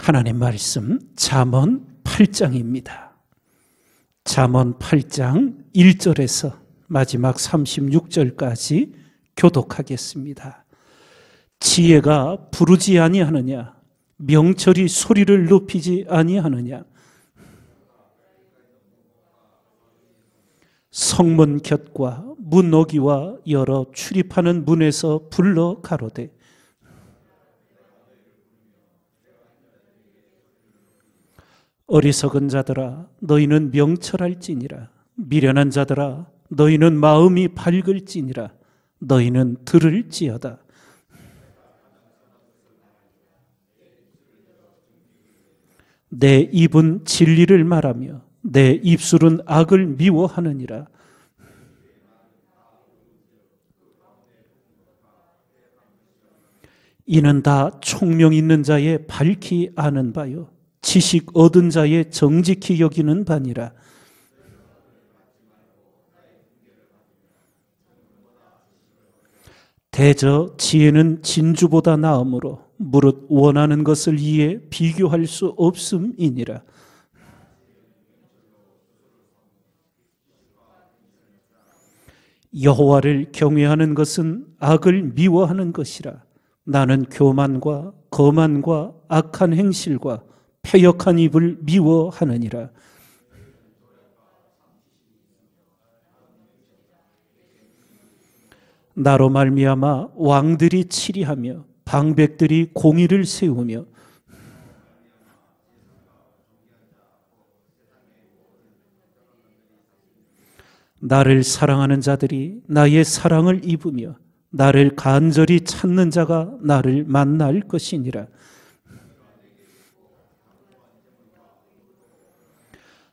하나님 말씀 잠언 8장입니다. 잠언 8장 1절에서 마지막 36절까지 교독하겠습니다. 지혜가 부르지 아니하느냐? 명철이 소리를 높이지 아니하느냐? 성문 곁과 문 어귀와 여러 출입하는 문에서 불러 가로되 어리석은 자들아 너희는 명철할지니라. 미련한 자들아 너희는 마음이 밝을지니라. 너희는 들을지어다. 내 입은 진리를 말하며 내 입술은 악을 미워하느니라. 이는 다 총명 있는 자의 밝히 아는 바요 지식 얻은 자의 정직히 여기는 바니라. 대저 지혜는 진주보다 나으므로 무릇 원하는 것을 이에 비교할 수 없음이니라. 여호와를 경외하는 것은 악을 미워하는 것이라. 나는 교만과 거만과 악한 행실과 패역한 입을 미워하느니라. 나로 말미암아 왕들이 치리하며 방백들이 공의를 세우며 나를 사랑하는 자들이 나의 사랑을 입으며 나를 간절히 찾는 자가 나를 만날 것이니라.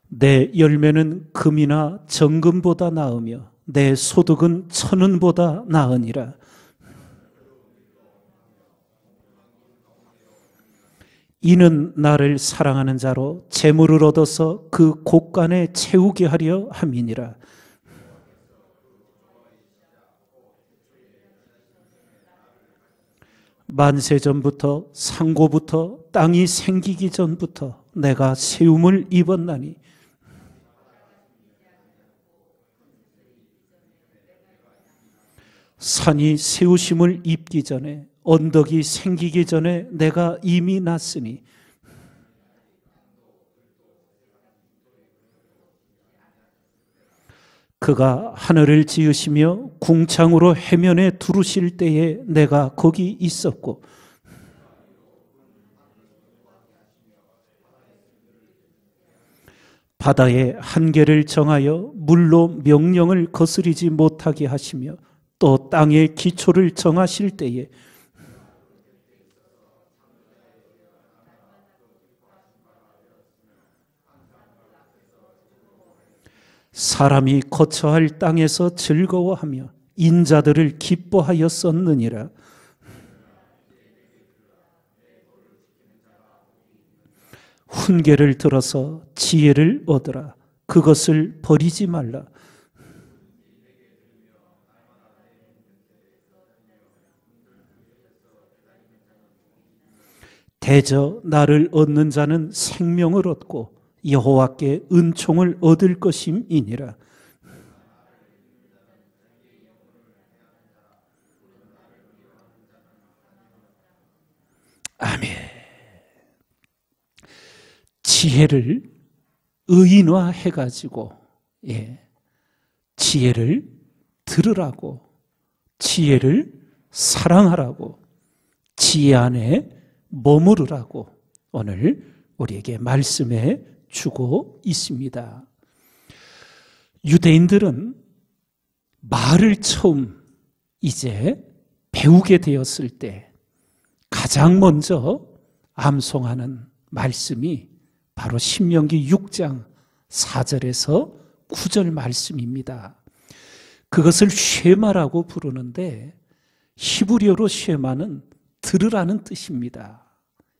내 열매는 금이나 정금보다 나으며 내 소득은 천은보다 나으니라. 이는 나를 사랑하는 자로 재물을 얻어서 그 곳간에 채우게 하려 함이니라. 만세 전부터 상고부터 땅이 생기기 전부터 내가 세움을 입었나니 산이 세우심을 입기 전에 언덕이 생기기 전에 내가 이미 났으니 그가 하늘을 지으시며 궁창으로 해면에 두르실 때에 내가 거기 있었고 바다의 한계를 정하여 물로 명령을 거스리지 못하게 하시며 또 땅의 기초를 정하실 때에 사람이 거처할 땅에서 즐거워하며 인자들을 기뻐하였었느니라. 훈계를 들어서 지혜를 얻으라. 그것을 버리지 말라. 대저 나를 얻는 자는 생명을 얻고 여호와께 은총을 얻을 것임이니라. 아멘. 지혜를 의인화해가지고 지혜를 들으라고, 지혜를 사랑하라고, 지혜 안에 머무르라고 오늘 우리에게 말씀해 주고 있습니다. 유대인들은 말을 처음 이제 배우게 되었을 때 가장 먼저 암송하는 말씀이 바로 신명기 6장 4절에서 9절 말씀입니다. 그것을 쉐마라고 부르는데 히브리어로 쉐마는 들으라는 뜻입니다.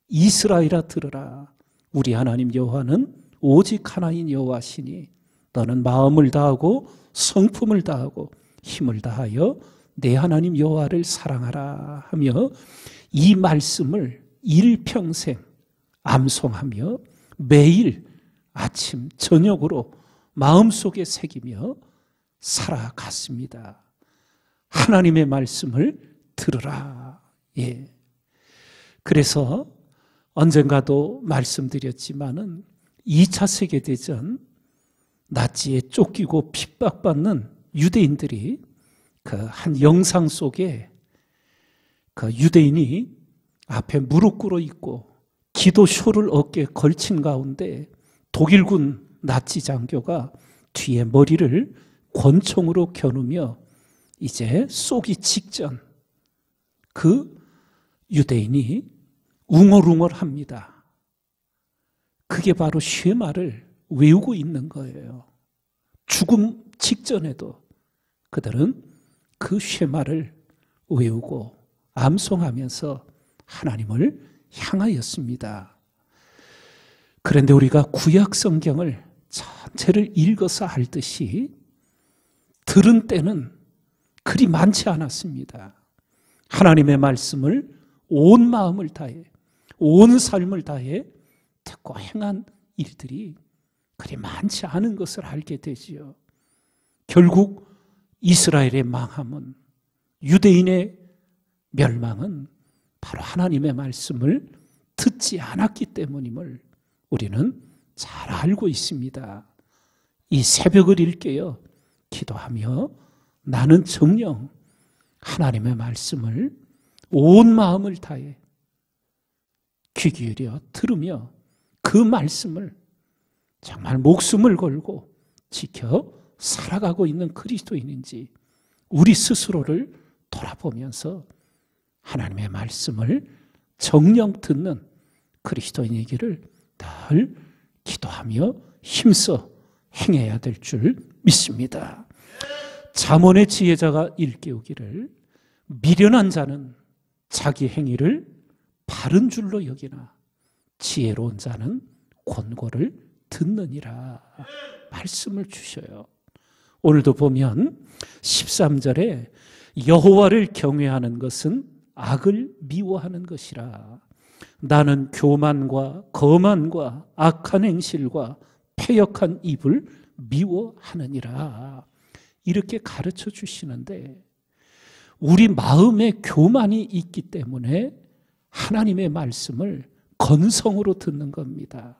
이스라엘아 들으라. 우리 하나님 여호와는 오직 하나인 여호와시니 너는 마음을 다하고 성품을 다하고 힘을 다하여 내 하나님 여호와를 사랑하라 하며 이 말씀을 일평생 암송하며 매일 아침 저녁으로 마음속에 새기며 살아갔습니다. 하나님의 말씀을 들으라. 예. 그래서 언젠가도 말씀드렸지만은 2차 세계대전 나치에 쫓기고 핍박받는 유대인들이 그 한 영상 속에 그 유대인이 앞에 무릎 꿇어 있고 기도쇼를 어깨에 걸친 가운데 독일군 나치 장교가 뒤에 머리를 권총으로 겨누며 이제 쏘기 직전 그 유대인이 웅얼웅얼합니다. 그게 바로 쉐마를 외우고 있는 거예요. 죽음 직전에도 그들은 그 쉐마를 외우고 암송하면서 하나님을 향하였습니다. 그런데 우리가 구약 성경을 전체를 읽어서 알듯이 들은 때는 그리 많지 않았습니다. 하나님의 말씀을 온 마음을 다해, 온 삶을 다해 듣고 행한 일들이 그리 많지 않은 것을 알게 되지요. 결국 이스라엘의 망함은, 유대인의 멸망은 바로 하나님의 말씀을 듣지 않았기 때문임을 우리는 잘 알고 있습니다. 이 새벽을 일깨어 기도하며 나는 정녕 하나님의 말씀을 온 마음을 다해 귀 기울여 들으며 그 말씀을 정말 목숨을 걸고 지켜 살아가고 있는 그리스도인인지 우리 스스로를 돌아보면서 하나님의 말씀을 정녕 듣는 그리스도인이기를 늘 기도하며 힘써 행해야 될 줄 믿습니다. 잠언의 지혜자가 일깨우기를 미련한 자는 자기 행위를 바른 줄로 여기나 지혜로운 자는 권고를 듣느니라 말씀을 주셔요. 오늘도 보면 13절에 여호와를 경외하는 것은 악을 미워하는 것이라 나는 교만과 거만과 악한 행실과 패역한 입을 미워하느니라 이렇게 가르쳐 주시는데 우리 마음에 교만이 있기 때문에 하나님의 말씀을 건성으로 듣는 겁니다.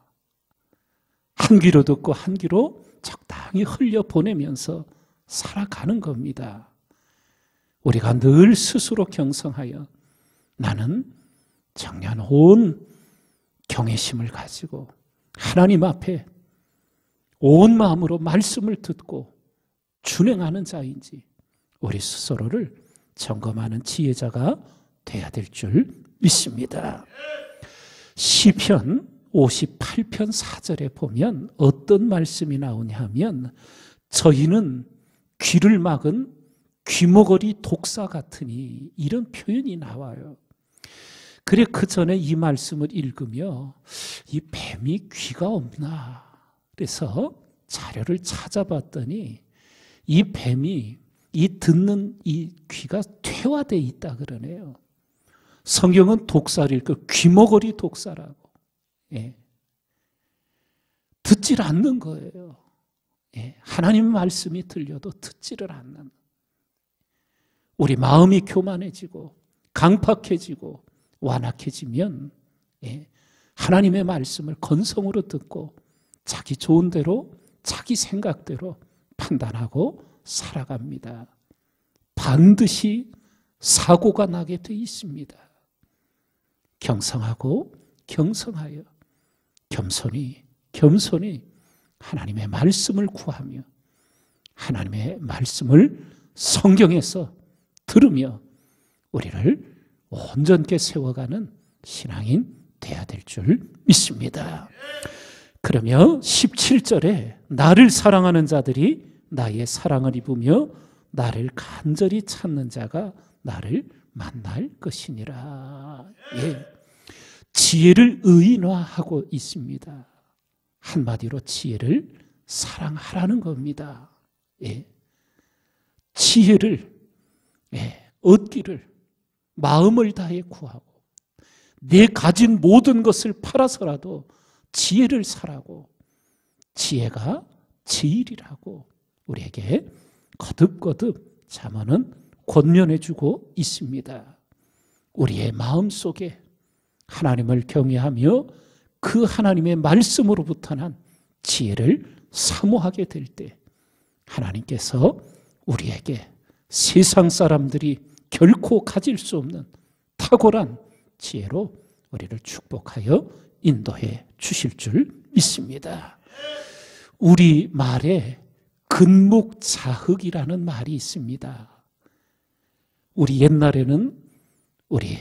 한 귀로 듣고 한 귀로 적당히 흘려보내면서 살아가는 겁니다. 우리가 늘 스스로 경성하여 나는 정녕 온 경외심을 가지고 하나님 앞에 온 마음으로 말씀을 듣고 준행하는 자인지 우리 스스로를 점검하는 지혜자가 돼야 될 줄 믿습니다. 시편 58편 4절에 보면 어떤 말씀이 나오냐 하면 저희는 귀를 막은 귀머거리 독사 같으니 이런 표현이 나와요. 그래 그 전에 이 말씀을 읽으며 이 뱀이 귀가 없나 그래서 자료를 찾아봤더니 이 뱀이 이 듣는 이 귀가 퇴화되어 있다 그러네요. 성경은 독사를 읽고 귀머거리 독사라고. 예. 듣질 않는 거예요. 예. 하나님 말씀이 들려도 듣지를 않는. 우리 마음이 교만해지고 강팍해지고 완악해지면 예. 하나님의 말씀을 건성으로 듣고 자기 좋은 대로 자기 생각대로 판단하고 살아갑니다. 반드시 사고가 나게 돼 있습니다. 경성하고 경성하여 겸손히 하나님의 말씀을 구하며 하나님의 말씀을 성경에서 들으며 우리를 온전케 세워가는 신앙인 돼야 될 줄 믿습니다. 그러며 17절에 나를 사랑하는 자들이 나의 사랑을 입으며 나를 간절히 찾는 자가 나를 만날 것이니라. 예. 지혜를 의인화하고 있습니다. 한마디로 지혜를 사랑하라는 겁니다. 예. 지혜를 얻기를 마음을 다해 구하고 내 가진 모든 것을 팔아서라도 지혜를 사라고, 지혜가 제일이라고 우리에게 거듭거듭 잠언은 권면해주고 있습니다. 우리의 마음속에 하나님을 경외하며 그 하나님의 말씀으로부터 난 지혜를 사모하게 될 때 하나님께서 우리에게 세상 사람들이 결코 가질 수 없는 탁월한 지혜로 우리를 축복하여 인도해 주실 줄 믿습니다. 우리 말에 근묵자흑이라는 말이 있습니다. 우리 옛날에는 우리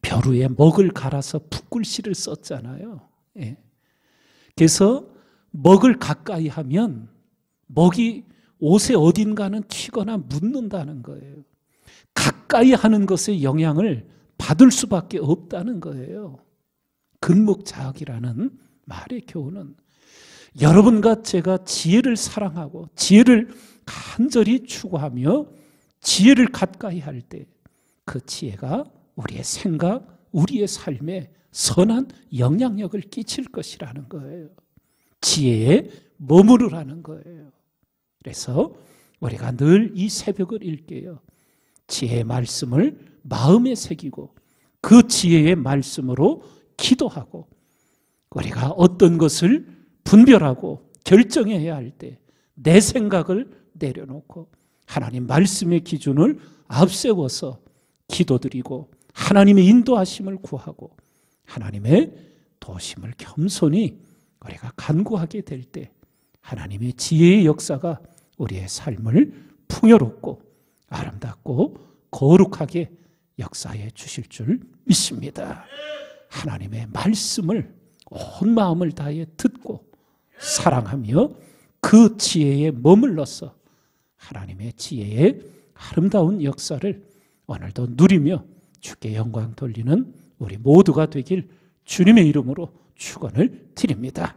벼루에 먹을 갈아서 붓글씨를 썼잖아요. 예. 그래서 먹을 가까이 하면 먹이 옷에 어딘가는 튀거나 묻는다는 거예요. 가까이 하는 것의 영향을 받을 수밖에 없다는 거예요. 근묵자흑이라는 말의 교훈은 여러분과 제가 지혜를 사랑하고 지혜를 간절히 추구하며 지혜를 가까이 할 때 그 지혜가 우리의 생각, 우리의 삶에 선한 영향력을 끼칠 것이라는 거예요. 지혜에 머무르라는 거예요. 그래서 우리가 늘 이 새벽을 읽게요. 지혜의 말씀을 마음에 새기고 그 지혜의 말씀으로 기도하고 우리가 어떤 것을 분별하고 결정해야 할 때 내 생각을 내려놓고 하나님 말씀의 기준을 앞세워서 기도드리고 하나님의 인도하심을 구하고 하나님의 도심을 겸손히 우리가 간구하게 될 때 하나님의 지혜의 역사가 우리의 삶을 풍요롭고 아름답고 거룩하게 역사해 주실 줄 믿습니다. 하나님의 말씀을 온 마음을 다해 듣고 사랑하며 그 지혜에 머물러서 하나님의 지혜의 아름다운 역사를 오늘도 누리며 주께 영광 돌리는 우리 모두가 되길 주님의 이름으로 축원을 드립니다.